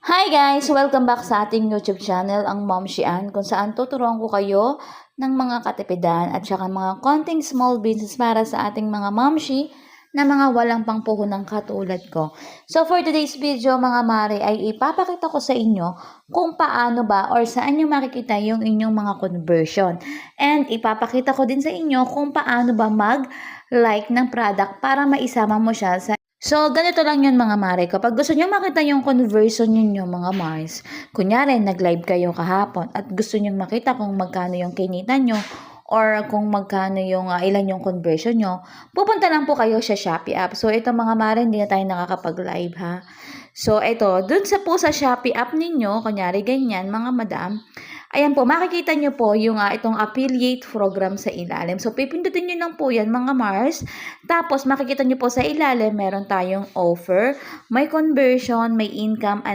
Hi guys! Welcome back sa ating YouTube channel, ang Mom Shian, kung saan tuturuan ko kayo ng mga katipidan at saka mga konting small business para sa ating mga momshi na mga walang pangpuhunang katulad ko. So for today's video mga mare ay ipapakita ko sa inyo kung paano ba or saan nyo makikita yung inyong mga conversion. And ipapakita ko din sa inyo kung paano ba mag-like ng product para maisama mo siya sa. So, ganito lang yun mga mare. Kapag gusto nyo makita yung conversion ninyo mga Mars, kunyari nag-live kayo kahapon at gusto nyo makita kung magkano yung kinita nyo or kung magkano yung ilan yung conversion nyo, pupunta lang po kayo sa Shopee app. So, ito mga mare, hindi na tayo nakakapag-live ha. So, ito, dun sa po sa Shopee app ninyo, kunyari ganyan mga madam, ayan po, makikita nyo po yung itong affiliate program sa ilalim. So, pipindutin nyo lang po yan mga Mars. Tapos, makikita nyo po sa ilalim, meron tayong offer, may conversion, may income, and